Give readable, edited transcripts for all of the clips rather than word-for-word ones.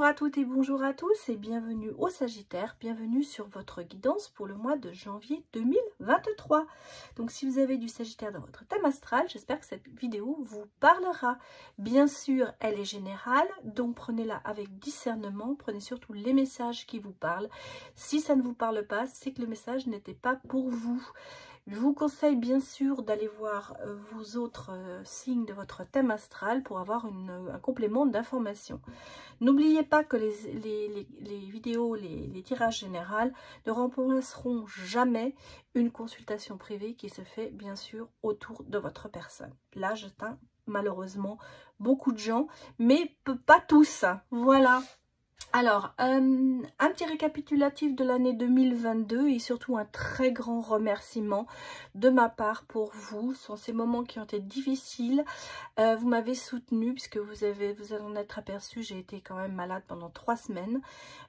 à toutes et bonjour à tous et bienvenue au Sagittaire, bienvenue sur votre guidance pour le mois de janvier 2023. Donc si vous avez du Sagittaire dans votre thème astral, j'espère que cette vidéo vous parlera. Bien sûr, elle est générale, donc prenez-la avec discernement, prenez surtout les messages qui vous parlent. Si ça ne vous parle pas, c'est que le message n'était pas pour vous. Je vous conseille bien sûr d'aller voir vos autres signes de votre thème astral pour avoir un complément d'information. N'oubliez pas que les vidéos, les tirages généraux ne remplaceront jamais une consultation privée qui se fait bien sûr autour de votre personne. Là, j'atteins malheureusement beaucoup de gens, mais pas tous. Voilà. Alors, un petit récapitulatif de l'année 2022 et surtout un très grand remerciement de ma part pour vous. Ce sont ces moments qui ont été difficiles. Vous m'avez soutenu puisque vous allez en être aperçu. J'ai été quand même malade pendant 3 semaines.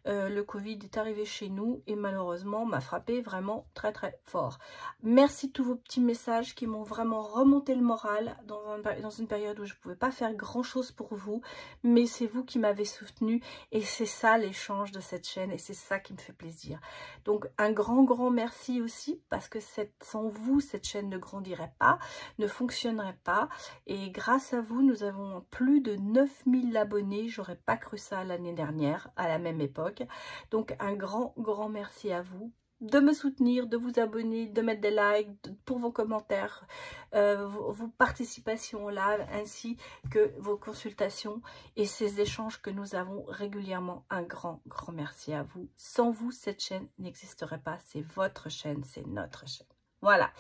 Le Covid est arrivé chez nous et malheureusement m'a frappé vraiment très très fort. Merci de tous vos petits messages qui m'ont vraiment remonté le moral dans une période où je ne pouvais pas faire grand chose pour vous. Mais c'est vous qui m'avez soutenu et c'est ça l'échange de cette chaîne et c'est ça qui me fait plaisir. Donc un grand merci aussi parce que sans vous cette chaîne ne grandirait pas, ne fonctionnerait pas et grâce à vous nous avons plus de 9000 abonnés. J'aurais pas cru ça l'année dernière à la même époque. Donc un grand merci à vous de me soutenir, de vous abonner, de mettre des likes, pour vos commentaires, vos participations là, ainsi que vos consultations et ces échanges que nous avons régulièrement. Un grand merci à vous. Sans vous, cette chaîne n'existerait pas. C'est votre chaîne, c'est notre chaîne. Voilà.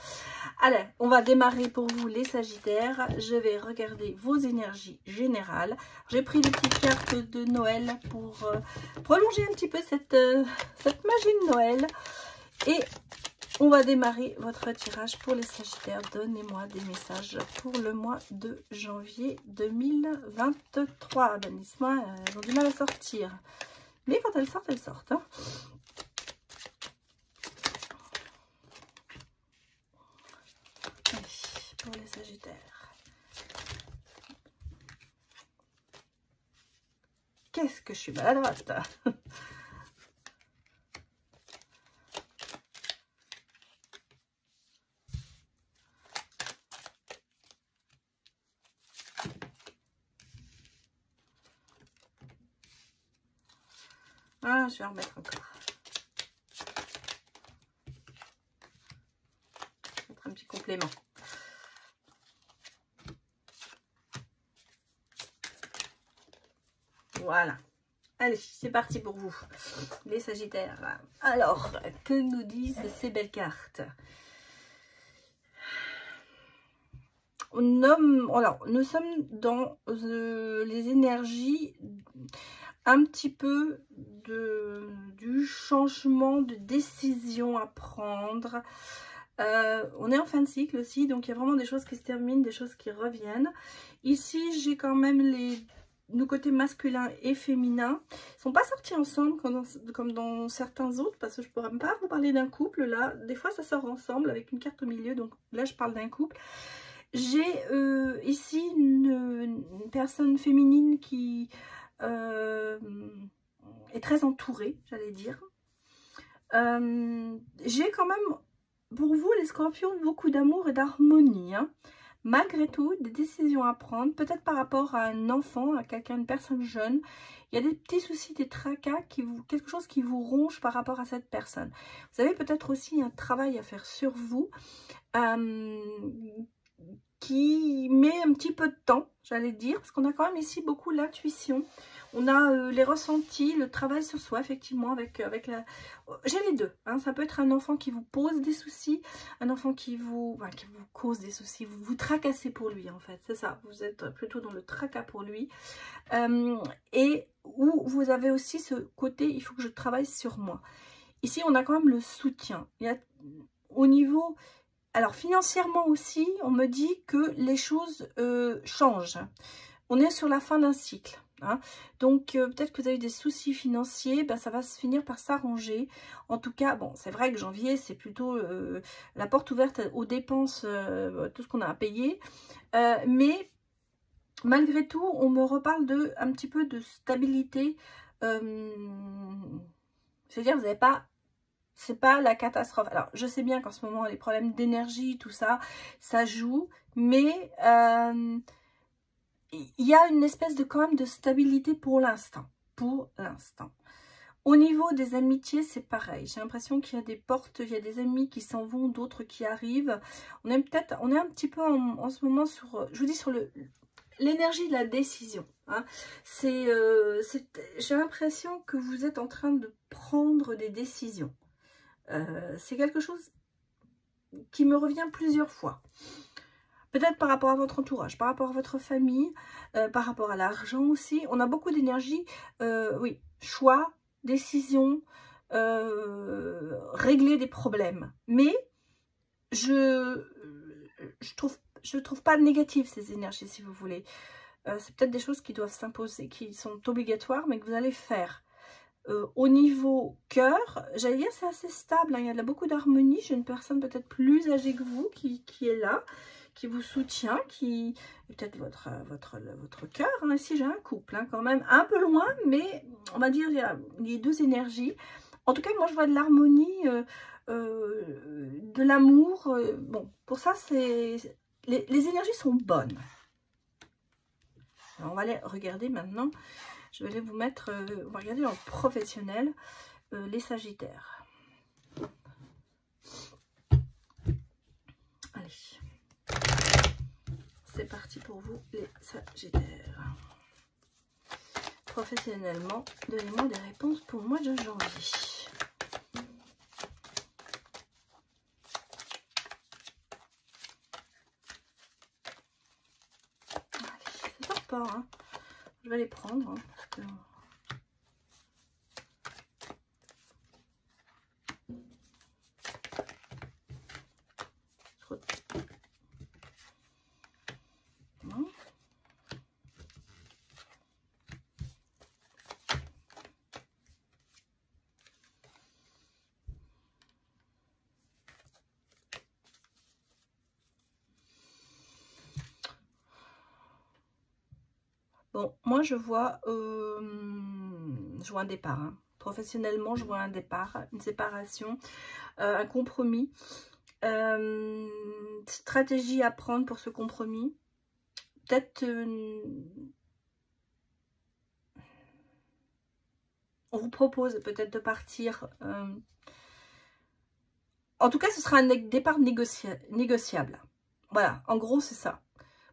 Allez, on va démarrer pour vous les Sagittaires. Je vais regarder vos énergies générales. J'ai pris des petites cartes de Noël pour prolonger un petit peu cette magie de Noël. Et on va démarrer votre tirage pour les Sagittaires. Donnez-moi des messages pour le mois de janvier 2023. Banissement, elles ont du mal à sortir. Mais quand elles sortent, elles sortent. Hein. Allez, pour les Sagittaires. Qu'est-ce que je suis maladroite. Ah, je vais en remettre encore. Mettre un petit complément. Voilà. Allez, c'est parti pour vous, les Sagittaires. Alors, que nous disent ces belles cartes? Nous sommes dans les énergies un petit peu du changement de décision à prendre. On est en fin de cycle aussi, donc il y a vraiment des choses qui se terminent, des choses qui reviennent. Ici, j'ai quand même nos côtés masculins et féminins. Ils ne sont pas sortis ensemble comme dans certains autres, parce que je ne pourrais pas vous parler d'un couple. Là, des fois, ça sort ensemble avec une carte au milieu, donc là, je parle d'un couple. J'ai ici une personne féminine qui est très entourée, j'allais dire. J'ai quand même, pour vous les Scorpions, beaucoup d'amour et d'harmonie. Hein. Malgré tout, des décisions à prendre, peut-être par rapport à un enfant, à quelqu'un, une personne jeune. Il y a des petits soucis, des tracas, quelque chose qui vous ronge par rapport à cette personne. Vous avez peut-être aussi un travail à faire sur vous. Qui met un petit peu de temps, j'allais dire, parce qu'on a quand même ici beaucoup l'intuition. On a les ressentis, le travail sur soi, effectivement, avec la... J'ai les deux. Hein. Ça peut être un enfant qui vous pose des soucis, un enfant qui vous cause des soucis. Vous tracassez pour lui, en fait. C'est ça. Vous êtes plutôt dans le tracas pour lui. Et où vous avez aussi ce côté, il faut que je travaille sur moi. Ici, on a quand même le soutien. Il y a, au niveau... Alors, financièrement aussi, on me dit que les choses changent. On est sur la fin d'un cycle. Hein. Donc, peut-être que vous avez des soucis financiers. Ben, ça va se finir par s'arranger. En tout cas, bon, c'est vrai que janvier, c'est plutôt la porte ouverte aux dépenses, tout ce qu'on a à payer. Mais, malgré tout, on me reparle un petit peu de stabilité c'est-à-dire vous n'avez pas, c'est pas la catastrophe. Alors je sais bien qu'en ce moment les problèmes d'énergie, tout ça, ça joue, mais il y a une espèce de quand même de stabilité pour l'instant. Au niveau des amitiés, c'est pareil. J'ai l'impression qu'il y a des portes, il y a des amis qui s'en vont, d'autres qui arrivent. On est un petit peu en ce moment sur, je vous dis, sur l'énergie de la décision. Hein. J'ai l'impression que vous êtes en train de prendre des décisions. C'est quelque chose qui me revient plusieurs fois. Peut-être par rapport à votre entourage, par rapport à votre famille, par rapport à l'argent aussi. On a beaucoup d'énergie, oui, choix, décision, régler des problèmes. Mais je trouve pas négatives ces énergies, si vous voulez. C'est peut-être des choses qui doivent s'imposer, qui sont obligatoires, mais que vous allez faire. Au niveau cœur, j'allais dire c'est assez stable, hein, il y a beaucoup d'harmonie. J'ai une personne peut-être plus âgée que vous qui est là, qui vous soutient, qui est peut-être votre cœur. Hein. Ici j'ai un couple, hein, quand même un peu loin, mais on va dire il y a les deux énergies. En tout cas, moi je vois de l'harmonie, de l'amour. Bon, pour ça, les énergies sont bonnes. Alors, on va aller regarder maintenant. Je vais aller vous mettre, on va regarder en professionnel, les Sagittaires. Allez, c'est parti pour vous les Sagittaires. Professionnellement, donnez-moi des réponses pour le mois de janvier. Allez, ça sort pas, hein. Je vais les prendre, hein, parce que... Non. Bon, moi je vois un départ. Hein. Professionnellement, je vois un départ, une séparation, un compromis. Stratégie à prendre pour ce compromis. Peut-être on vous propose peut-être de partir. En tout cas, ce sera un départ négociable. Voilà, en gros, c'est ça.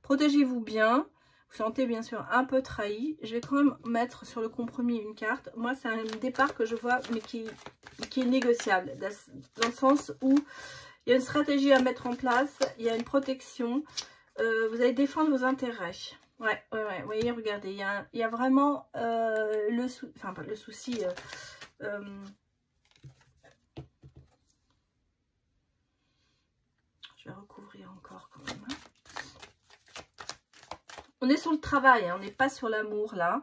Protégez-vous bien. Vous sentez bien sûr un peu trahi. Je vais quand même mettre sur le compromis une carte. Moi, c'est un départ que je vois, mais qui est négociable. Dans le sens où il y a une stratégie à mettre en place. Il y a une protection. Vous allez défendre vos intérêts. Ouais. Vous voyez, regardez. Il y a vraiment le souci. Je vais recouvrir encore quand même. On est sur le travail, hein, on n'est pas sur l'amour là.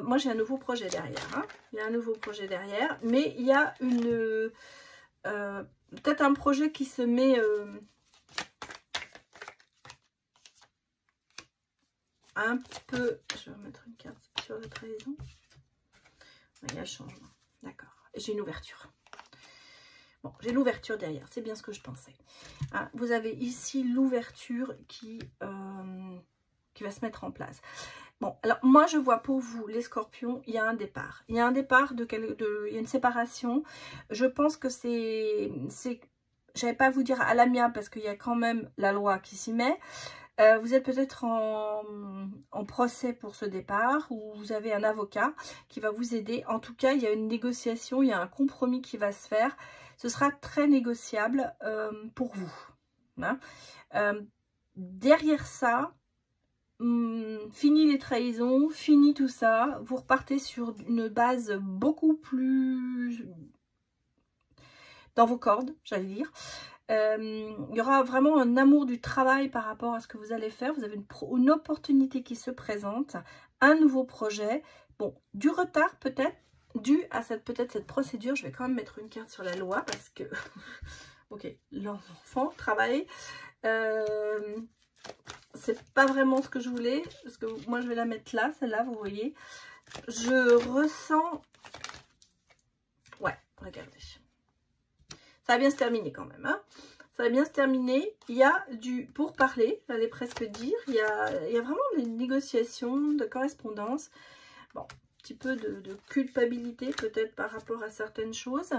Moi j'ai un nouveau projet derrière. Hein. Il y a un nouveau projet derrière. Mais il y a une peut-être un projet qui se met un peu. Je vais mettre une carte sur la trahison. Il y a le changement. D'accord. J'ai une ouverture. Bon, j'ai l'ouverture derrière. C'est bien ce que je pensais. Hein, vous avez ici l'ouverture qui va se mettre en place. Bon, alors moi je vois pour vous les scorpions, il y a un départ. Il y a un départ, il y a une séparation. Je pense que c'est j'allais pas vous dire à l'amiable parce qu'il y a quand même la loi qui s'y met. Vous êtes peut-être en procès pour ce départ ou vous avez un avocat qui va vous aider. En tout cas, il y a une négociation, il y a un compromis qui va se faire. Ce sera très négociable pour vous. Hein. Derrière ça, fini les trahisons, fini tout ça. Vous repartez sur une base beaucoup plus dans vos cordes, j'allais dire. Il y aura vraiment un amour du travail par rapport à ce que vous allez faire. Vous avez une opportunité qui se présente, un nouveau projet. Bon, du retard peut-être, dû à peut-être cette procédure. Je vais quand même mettre une carte sur la loi parce que, ok, l'enfant, travail. c'est pas vraiment ce que je voulais, parce que moi je vais la mettre là, celle-là, vous voyez. Je ressens... Ouais, regardez. Ça va bien se terminer quand même, hein. Ça va bien se terminer. Il y a du pourparler, j'allais presque dire. Il y a vraiment des négociations, de correspondance. Bon, un petit peu de culpabilité peut-être par rapport à certaines choses.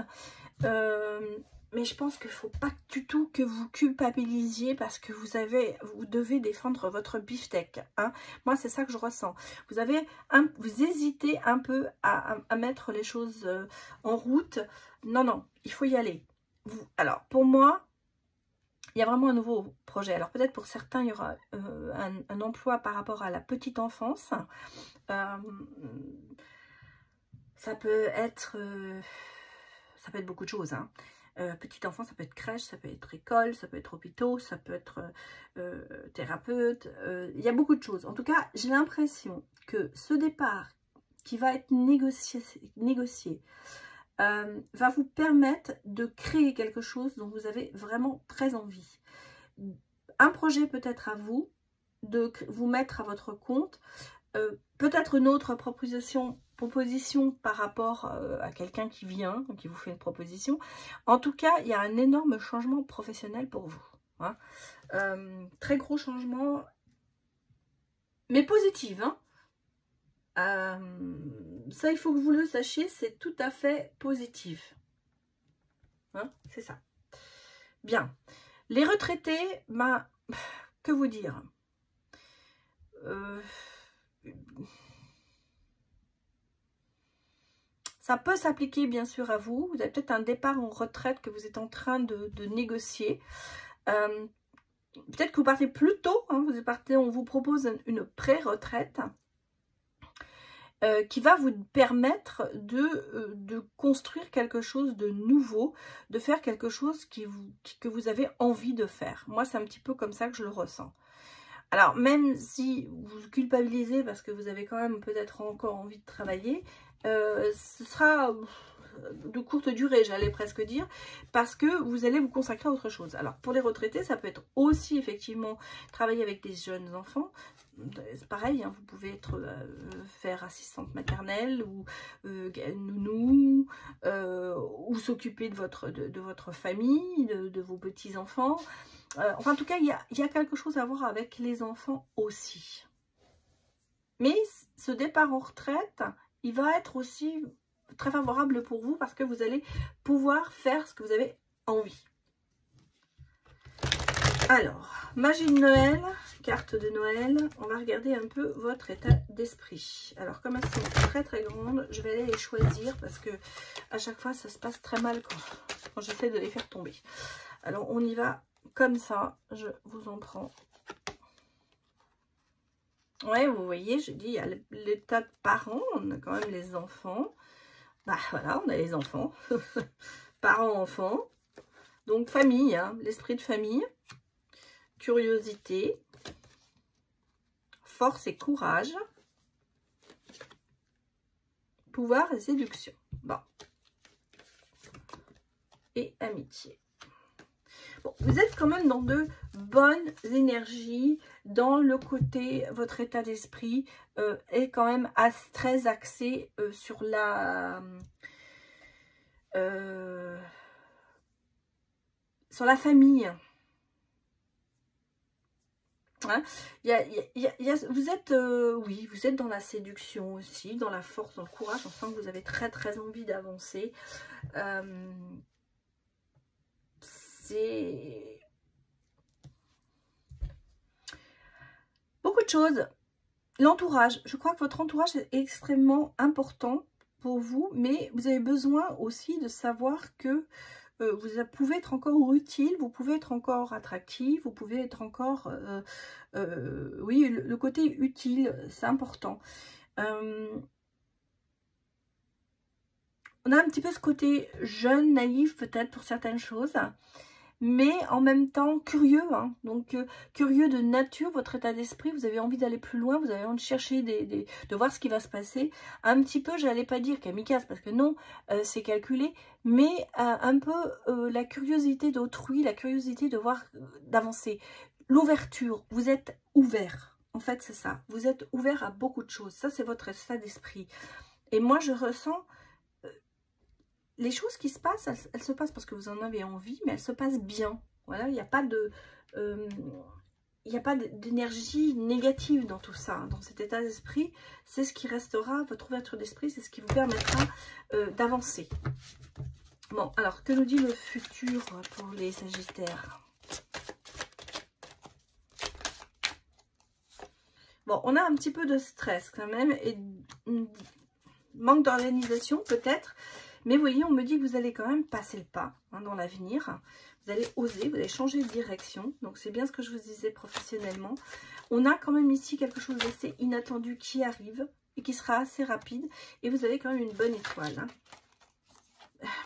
Mais je pense qu'il ne faut pas du tout que vous culpabilisiez parce que vous devez défendre votre beefsteak. Hein. Moi, c'est ça que je ressens. Vous hésitez un peu à mettre les choses en route. Non, non, il faut y aller. Alors, pour moi, il y a vraiment un nouveau projet. Alors, peut-être pour certains, il y aura un emploi par rapport à la petite enfance. Ça peut être beaucoup de choses, hein. Petite enfance, ça peut être crèche, ça peut être école, ça peut être hôpitaux, ça peut être thérapeute. Il y a beaucoup de choses. En tout cas, j'ai l'impression que ce départ qui va être négocié va vous permettre de créer quelque chose dont vous avez vraiment très envie. Un projet peut-être à vous, de vous mettre à votre compte, peut-être une autre proposition par rapport à quelqu'un qui vient, qui vous fait une proposition. En tout cas, il y a un énorme changement professionnel pour vous. Hein. Très gros changement, mais positif. Hein. Ça, il faut que vous le sachiez, c'est tout à fait positif. Hein, c'est ça. Bien. Les retraités, ben, que vous dire, ça peut s'appliquer bien sûr à vous. Vous avez peut-être un départ en retraite que vous êtes en train de négocier. Peut-être que vous partez plus tôt. Hein, on vous propose une pré-retraite qui va vous permettre de construire quelque chose de nouveau, de faire quelque chose que vous avez envie de faire. Moi, c'est un petit peu comme ça que je le ressens. Alors, même si vous culpabilisez parce que vous avez quand même peut-être encore envie de travailler, ce sera de courte durée, j'allais presque dire, parce que vous allez vous consacrer à autre chose. Alors, pour les retraités, ça peut être aussi effectivement travailler avec des jeunes enfants. C'est pareil, hein, vous pouvez faire assistante maternelle ou nounou, ou s'occuper de votre famille, de vos petits-enfants. Enfin, en tout cas, il y a quelque chose à voir avec les enfants aussi. Mais ce départ en retraite, il va être aussi très favorable pour vous parce que vous allez pouvoir faire ce que vous avez envie. Alors, magie de Noël, carte de Noël, on va regarder un peu votre état d'esprit. Alors, comme elles sont très très grandes, je vais aller les choisir parce que à chaque fois, ça se passe très mal quand j'essaie de les faire tomber. Alors, on y va comme ça, je vous en prends. Ouais, vous voyez, je dis, il y a l'état de parents, on a quand même les enfants. Bah voilà, on a les enfants. Parents-enfants. Donc, famille, hein, l'esprit de famille. Curiosité. Force et courage. Pouvoir et séduction. Bon. Et amitié. Bon, vous êtes quand même dans de bonnes énergies, dans le côté, votre état d'esprit est quand même très axé sur la famille. Hein, vous êtes, oui, vous êtes dans la séduction aussi, dans la force, dans le courage. On sent que vous avez très très envie d'avancer. C'est beaucoup de choses. L'entourage, je crois que votre entourage est extrêmement important pour vous, mais vous avez besoin aussi de savoir que vous pouvez être encore utile, vous pouvez être encore attractif, vous pouvez être encore, oui, le côté utile, c'est important. On a un petit peu ce côté jeune, naïf peut-être pour certaines choses, mais en même temps curieux, hein. Donc curieux de nature, votre état d'esprit, vous avez envie d'aller plus loin, vous avez envie de chercher, de voir ce qui va se passer. Un petit peu, j'allais pas dire kamikaze, parce que non, c'est calculé, mais un peu la curiosité d'autrui, la curiosité de voir, d'avancer. l'ouverture, vous êtes ouvert. En fait, c'est ça. Vous êtes ouvert à beaucoup de choses. Ça, c'est votre état d'esprit. Et moi, je ressens les choses qui se passent, elles se passent parce que vous en avez envie, mais elles se passent bien. Voilà, il n'y a pas de... il n'y a pas d'énergie négative dans tout ça, dans cet état d'esprit. C'est ce qui restera, votre ouverture d'esprit, c'est ce qui vous permettra d'avancer. Bon, alors, que nous dit le futur pour les Sagittaires? Bon, on a un petit peu de stress quand même, et manque d'organisation peut-être. Mais vous voyez, on me dit que vous allez quand même passer le pas hein, dans l'avenir. Vous allez oser, vous allez changer de direction. Donc, c'est bien ce que je vous disais professionnellement. On a quand même ici quelque chose d'assez inattendu qui arrive et qui sera assez rapide. Et vous avez quand même une bonne étoile. Hein.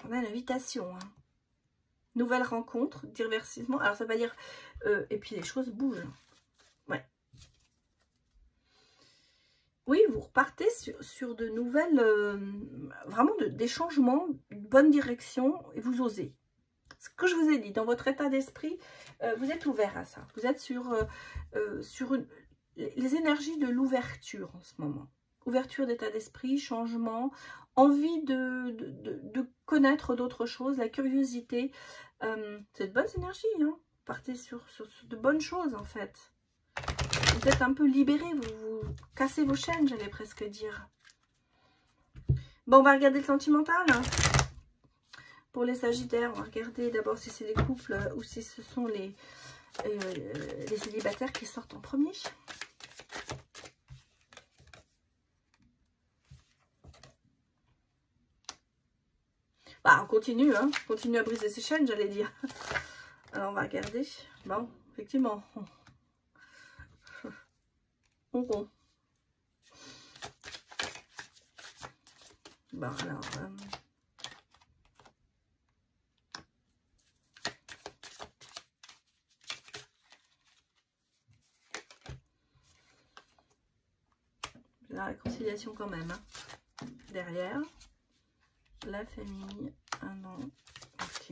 On a l'invitation. Hein. Nouvelle rencontre, divertissement. Alors, ça va dire... et puis, les choses bougent. Ouais. Oui, vous repartez sur de nouvelles... vraiment des changements, une bonne direction. Et vous osez. Ce que je vous ai dit, dans votre état d'esprit, vous êtes ouvert à ça. Vous êtes sur les énergies de l'ouverture en ce moment. Ouverture d'état d'esprit, changement, envie de connaître d'autres choses, la curiosité. C'est de bonnes énergies. Hein. Partez sur de bonnes choses en fait. Vous êtes un peu libéré, vous cassez vos chaînes, j'allais presque dire. Bon, on va regarder le sentimental. Hein. Pour les Sagittaires, on va regarder d'abord si c'est les couples ou si ce sont les célibataires qui sortent en premier. Bah, on continue, hein. On continue à briser ses chaînes, j'allais dire. Alors, on va regarder. Bon, effectivement. On rond. Bon, alors... la réconciliation quand même. Hein. Derrière. La famille. Un an. Ok.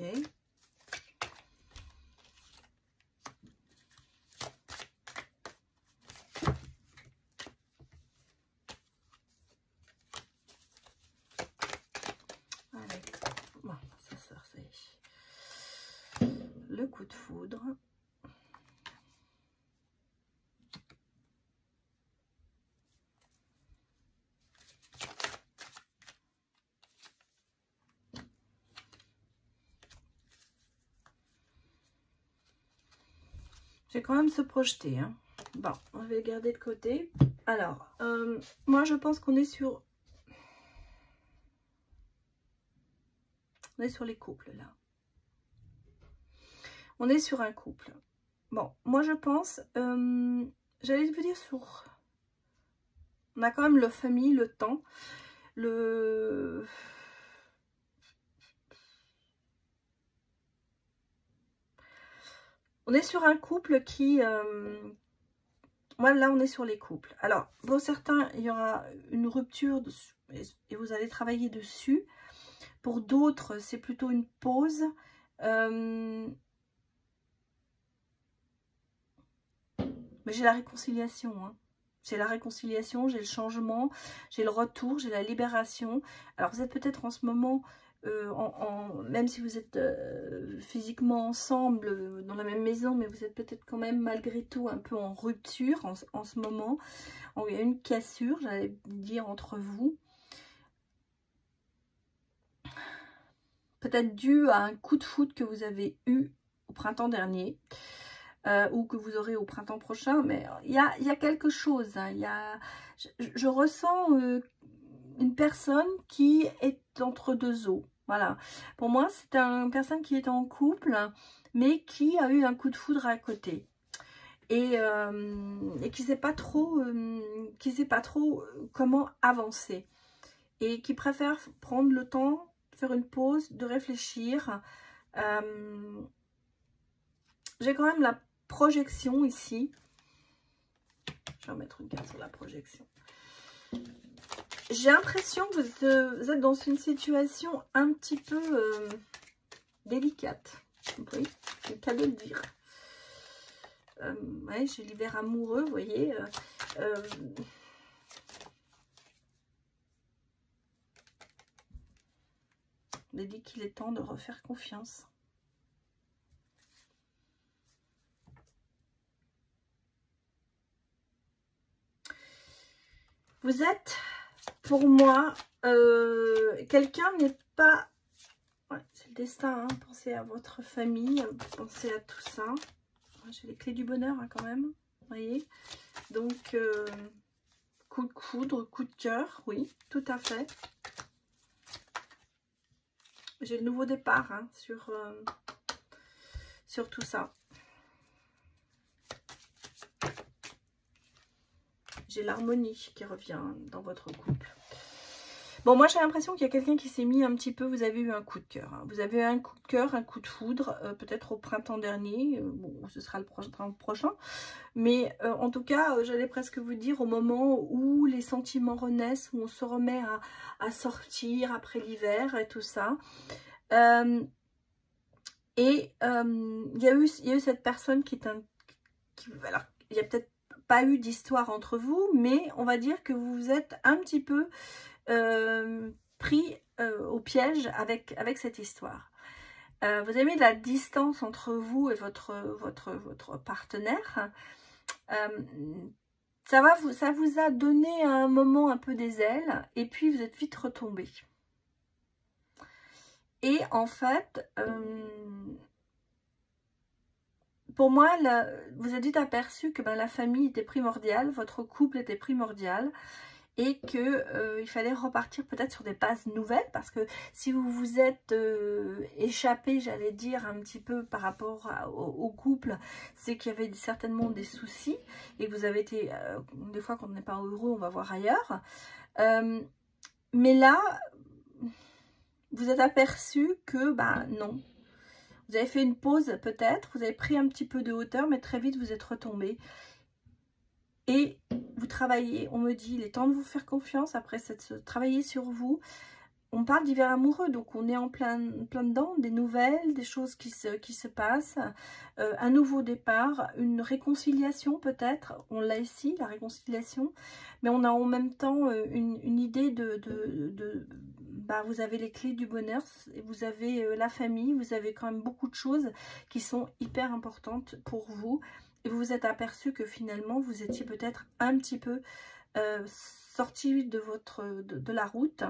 Allez. Bon, ça sort, ça y est. Le coup de foudre. J'ai quand même se projeter. Hein. Bon, on va le garder de côté. Alors, moi je pense qu'on est sur... On est sur les couples là. On est sur un couple. Bon, moi je pense... j'allais vous dire sur... On a quand même la famille, le temps. On est sur un couple qui... Moi, là, on est sur les couples. Alors, pour certains, il y aura une rupture et vous allez travailler dessus. Pour d'autres, c'est plutôt une pause. Mais j'ai la réconciliation. Hein. J'ai la réconciliation, j'ai le changement, j'ai le retour, j'ai la libération. Alors, vous êtes peut-être en ce moment... même si vous êtes physiquement ensemble dans la même maison, mais vous êtes peut-être quand même malgré tout un peu en rupture en ce moment. Il y a une cassure, j'allais dire, entre vous. Peut-être dû à un coup de foudre que vous avez eu au printemps dernier. Ou que vous aurez au printemps prochain. Mais il y a quelque chose. Hein, je ressens... une personne qui est entre deux eaux. Voilà. Pour moi, c'est une personne qui est en couple, mais qui a eu un coup de foudre à côté. Et qui ne sait pas trop, comment avancer. Et qui préfère prendre le temps, faire une pause, de réfléchir. J'ai quand même la projection ici. Je vais remettre une carte sur la projection. J'ai l'impression que vous êtes dans une situation un petit peu délicate. Oui, c'est le cas de le dire. Ouais, j'ai l'hiver amoureux, vous voyez. On a dit qu'il est temps de refaire confiance. Vous êtes, pour moi, quelqu'un n'est pas... Ouais, c'est le destin, hein. Pensez à votre famille, pensez à tout ça. J'ai les clés du bonheur, hein, quand même, vous voyez. Donc, coup de foudre, coup de cœur, oui, tout à fait. J'ai le nouveau départ, hein, sur tout ça. J'ai l'harmonie qui revient dans votre couple. Bon, moi j'ai l'impression qu'il y a quelqu'un qui s'est mis un petit peu, vous avez eu un coup de cœur. Hein. Vous avez eu un coup de cœur, un coup de foudre, peut-être au printemps dernier. Bon, ce sera le printemps prochain. Mais en tout cas, j'allais presque vous dire au moment où les sentiments renaissent, où on se remet à sortir après l'hiver et tout ça. Il y a eu cette personne qui est un... alors, il n'y a peut-être pas eu d'histoire entre vous, mais on va dire que vous vous êtes un petit peu pris au piège avec cette histoire. Vous avez mis de la distance entre vous et votre partenaire. Ça vous a donné à un moment un peu des ailes et puis vous êtes vite retombé. Et en fait, pour moi, vous êtes aperçu que la famille était primordiale, votre couple était primordial et qu'il fallait repartir peut-être sur des bases nouvelles parce que si vous vous êtes échappé, j'allais dire, un petit peu par rapport au couple, c'est qu'il y avait certainement des soucis et que vous avez été, des fois quand on n'est pas heureux, on va voir ailleurs. Mais là, vous êtes aperçu que, non. Vous avez fait une pause peut-être, vous avez pris un petit peu de hauteur, mais très vite vous êtes retombé. Et vous travaillez, on me dit, il est temps de vous faire confiance, après travailler sur vous. On parle d'hiver amoureux, donc on est en plein dedans, des nouvelles, des choses qui se passent, un nouveau départ, une réconciliation peut-être, on l'a ici, la réconciliation, mais on a en même temps une idée vous avez les clés du bonheur, vous avez la famille, vous avez quand même beaucoup de choses qui sont hyper importantes pour vous, et vous vous êtes aperçu que finalement vous étiez peut-être un petit peu sorti de la route.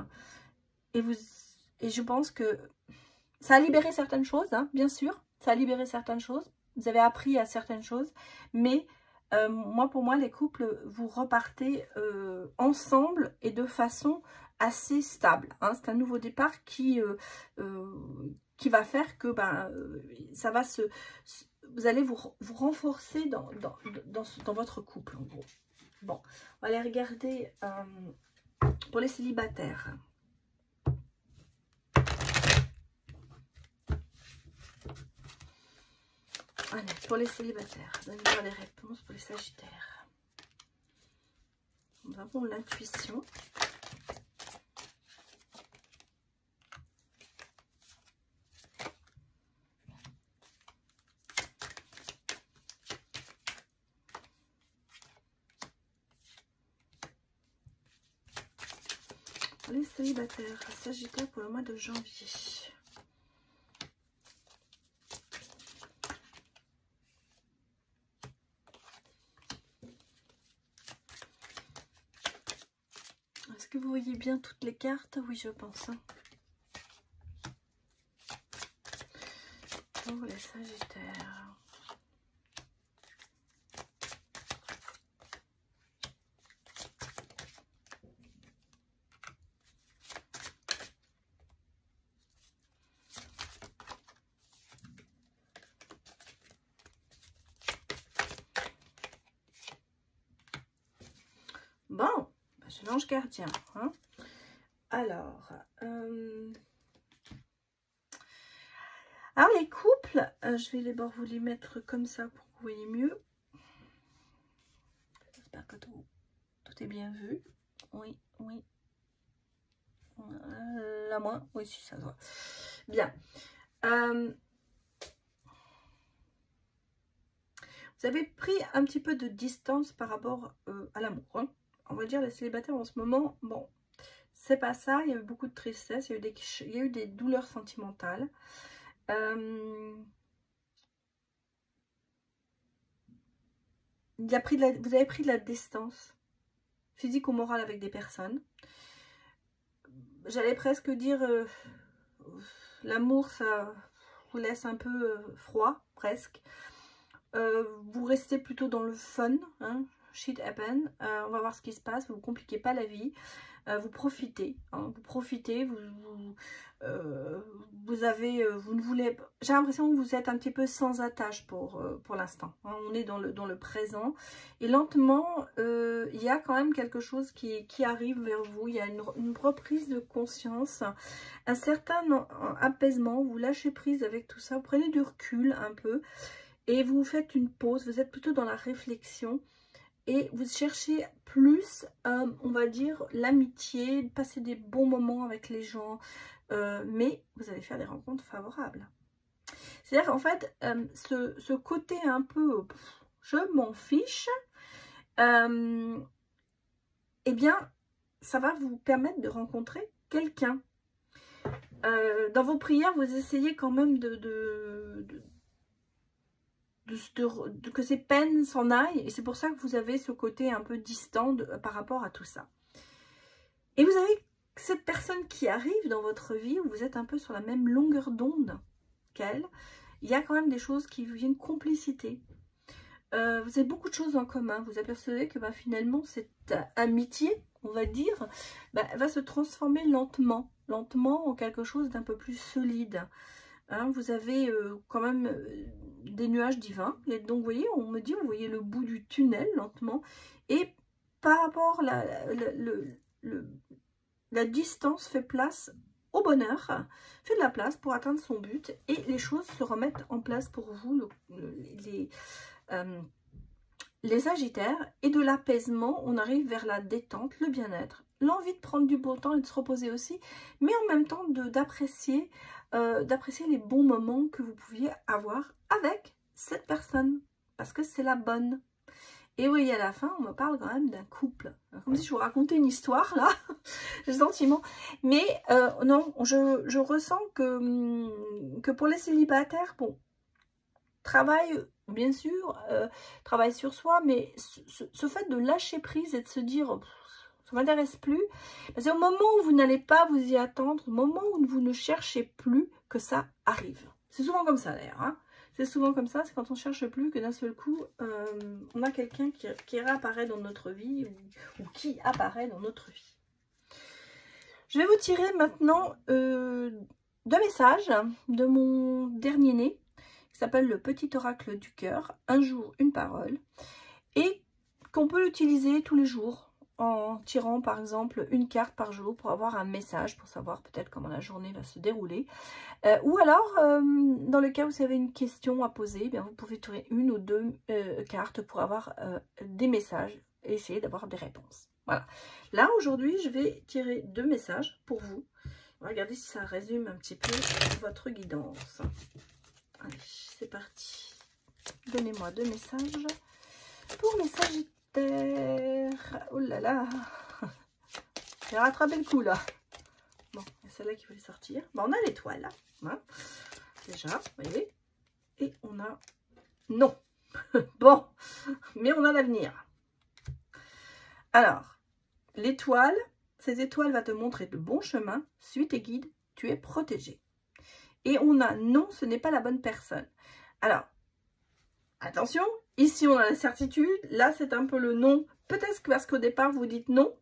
Et je pense que ça a libéré certaines choses, hein, bien sûr. Ça a libéré certaines choses. Vous avez appris à certaines choses. Mais pour moi, les couples, vous repartez ensemble et de façon assez stable. Hein. C'est un nouveau départ qui va faire que ça va vous allez vous renforcer dans votre couple, en gros. Bon, on va aller regarder pour les célibataires. Allez, pour les célibataires, donnez-moi des réponses pour les sagittaires. Nous avons l'intuition. Pour les célibataires, sagittaire pour le mois de janvier. Est-ce que vous voyez bien toutes les cartes? Oui, je pense. Hein. Pour les sagittaires. Bon, c'est l'ange gardien. Hein. Alors, les couples, je vais d'abord vous les mettre comme ça pour que vous voyez mieux. J'espère que tout est bien vu. Oui, oui. La moins, oui, si ça se voit. Bien. Vous Vous avez pris un petit peu de distance par rapport à l'amour. Hein. On va dire les célibataires en ce moment, bon, c'est pas ça. Il y a eu beaucoup de tristesse, il y a eu des douleurs sentimentales. Vous avez pris de la distance physique ou morale avec des personnes. J'allais presque dire l'amour, ça vous laisse un peu froid, presque. Vous restez plutôt dans le fun, hein, shit happen. On va voir ce qui se passe, vous ne compliquez pas la vie. Vous profitez, hein, vous profitez, vous ne voulez, j'ai l'impression que vous êtes un petit peu sans attache pour l'instant, hein, on est dans le présent, et lentement, il y a quand même quelque chose qui arrive vers vous, il y a une reprise de conscience, un certain apaisement, vous lâchez prise avec tout ça, vous prenez du recul un peu, et vous faites une pause, vous êtes plutôt dans la réflexion, et vous cherchez plus, on va dire, l'amitié, passer des bons moments avec les gens, mais vous allez faire des rencontres favorables. C'est-à-dire, en fait, ce côté un peu, je m'en fiche, eh bien, ça va vous permettre de rencontrer quelqu'un. Dans vos prières, vous essayez quand même que ces peines s'en aillent, et c'est pour ça que vous avez ce côté un peu distant par rapport à tout ça. Et vous avez cette personne qui arrive dans votre vie, où vous êtes un peu sur la même longueur d'onde qu'elle. Il y a quand même des choses qui vous viennent, complicité. Vous avez beaucoup de choses en commun. Vous apercevez que finalement cette amitié, on va dire, va se transformer lentement en quelque chose d'un peu plus solide. Hein, vous avez quand même des nuages divins. Et donc, vous voyez, on me dit, vous voyez le bout du tunnel lentement. Et par rapport, la distance fait place au bonheur, fait de la place pour atteindre son but. Et les choses se remettent en place pour vous, les Sagittaires. Et de l'apaisement, on arrive vers la détente, le bien-être. L'envie de prendre du beau temps et de se reposer aussi. Mais en même temps, d'apprécier les bons moments que vous pouviez avoir avec cette personne, parce que c'est la bonne. Et oui, à la fin, on me parle quand même d'un couple, comme si je vous racontais une histoire là, j'ai le sentiment. Mais non, je ressens que pour les célibataires, bon, travail, bien sûr, travail sur soi, mais ce fait de lâcher prise et de se dire ça ne m'intéresse plus, c'est au moment où vous n'allez pas vous y attendre, au moment où vous ne cherchez plus, que ça arrive. C'est souvent comme ça d'ailleurs, hein. C'est souvent comme ça, c'est quand on ne cherche plus que d'un seul coup, on a quelqu'un qui réapparaît dans notre vie, ou qui apparaît dans notre vie. Je vais vous tirer maintenant 2 messages de mon dernier né, qui s'appelle le petit oracle du cœur, un jour une parole, et qu'on peut l'utiliser tous les jours, en tirant par exemple une carte par jour pour avoir un message, pour savoir peut-être comment la journée va se dérouler. Ou alors, dans le cas où vous avez une question à poser, eh bien, vous pouvez tirer 1 ou 2 cartes pour avoir des messages et essayer d'avoir des réponses. Voilà. Là, aujourd'hui, je vais tirer 2 messages pour vous. Regardez si ça résume un petit peu votre guidance. Allez, c'est parti. Donnez-moi 2 messages pour les Sagittaires. Oh là là, j'ai rattrapé le coup là. Bon, il y a celle-là qui voulait sortir. Bon, on a l'étoile là, hein, déjà, vous voyez. Et on a non. Bon, mais on a l'avenir. Alors, l'étoile, cette étoile va te montrer le bon chemin. Suis tes guides, tu es protégé. Et on a non, ce n'est pas la bonne personne. Alors, attention, ici on a la certitude, là c'est un peu le non, peut-être parce qu'au départ vous dites non,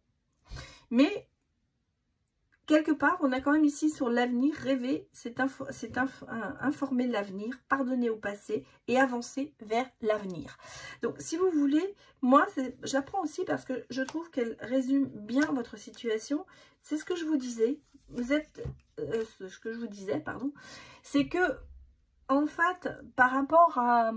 mais quelque part on a quand même ici sur l'avenir, rêver, c'est informer l'avenir, pardonner au passé et avancer vers l'avenir. Donc si vous voulez, moi je la prends aussi parce que je trouve qu'elle résume bien votre situation, c'est ce que je vous disais, ce que je vous disais, pardon, c'est que en fait par rapport à...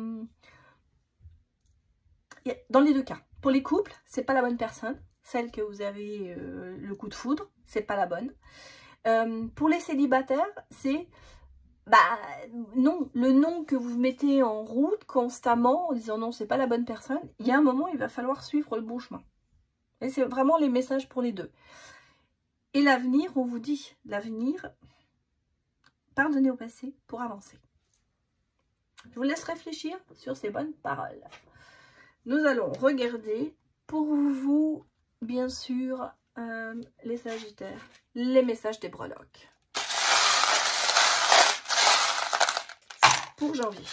Dans les 2 cas, pour les couples, c'est pas la bonne personne, celle que vous avez le coup de foudre, c'est pas la bonne. Pour les célibataires, c'est bah non, le non que vous mettez en route constamment en disant non, c'est pas la bonne personne, il y a un moment, il va falloir suivre le bon chemin. Et c'est vraiment les messages pour les deux. Et l'avenir, on vous dit, l'avenir, pardonnez au passé pour avancer. Je vous laisse réfléchir sur ces bonnes paroles. Nous allons regarder pour vous, bien sûr, les Sagittaires, les messages des breloques. Pour janvier.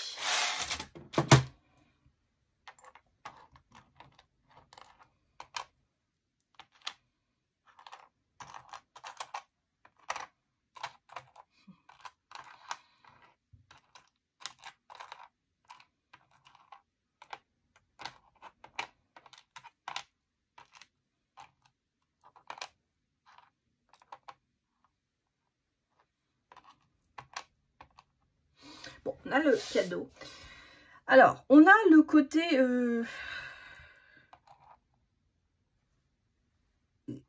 Bon, on a le cadeau. Alors, on a le côté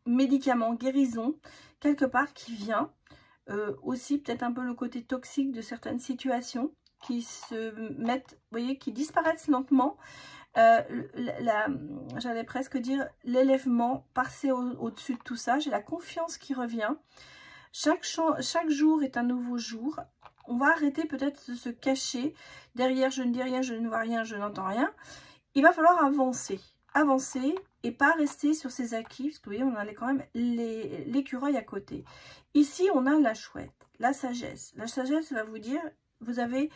médicament, guérison, quelque part qui vient. Aussi, peut-être un peu le côté toxique de certaines situations qui se mettent, vous voyez, qui disparaissent lentement. J'allais presque dire l'élèvement, passer au-dessus de tout ça. J'ai la confiance qui revient. Chaque jour est un nouveau jour. On va arrêter peut-être de se cacher derrière je ne dis rien, je ne vois rien, je n'entends rien. Il va falloir avancer. Avancer et pas rester sur ses acquis. Parce que vous voyez, on a quand même l'écureuil à côté. Ici, on a la chouette, la sagesse. La sagesse va vous dire, vous avez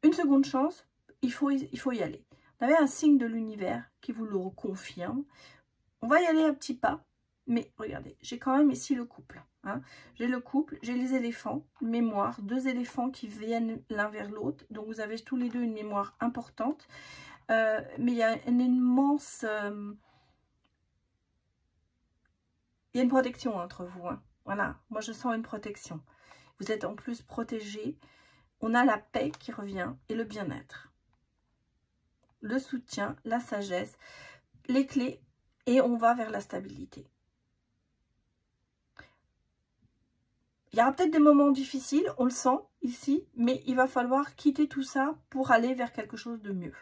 une seconde chance, il faut y aller. Vous avez un signe de l'univers qui vous le confirme. On va y aller à petits pas. Mais regardez, j'ai quand même ici le couple. Hein. J'ai le couple, j'ai les éléphants, une mémoire, deux éléphants qui viennent l'un vers l'autre. Donc vous avez tous les deux une mémoire importante. Mais il y a une immense... il y a une protection entre vous. Hein. Voilà, moi je sens une protection. Vous êtes en plus protégés. On a la paix qui revient et le bien-être. Le soutien, la sagesse, les clés et on va vers la stabilité. Il y aura peut-être des moments difficiles, on le sent ici, mais il va falloir quitter tout ça pour aller vers quelque chose de mieux.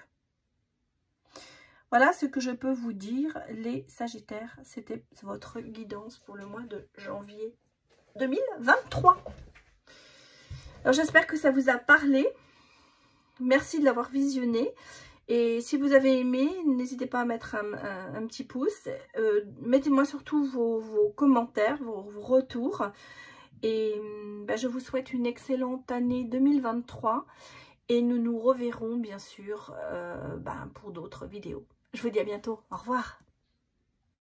Voilà ce que je peux vous dire, les Sagittaires. C'était votre guidance pour le mois de janvier 2023. Alors j'espère que ça vous a parlé. Merci de l'avoir visionné. Et si vous avez aimé, n'hésitez pas à mettre un petit pouce. Mettez-moi surtout vos commentaires, vos retours. Et je vous souhaite une excellente année 2023 et nous nous reverrons bien sûr pour d'autres vidéos. Je vous dis à bientôt. Au revoir.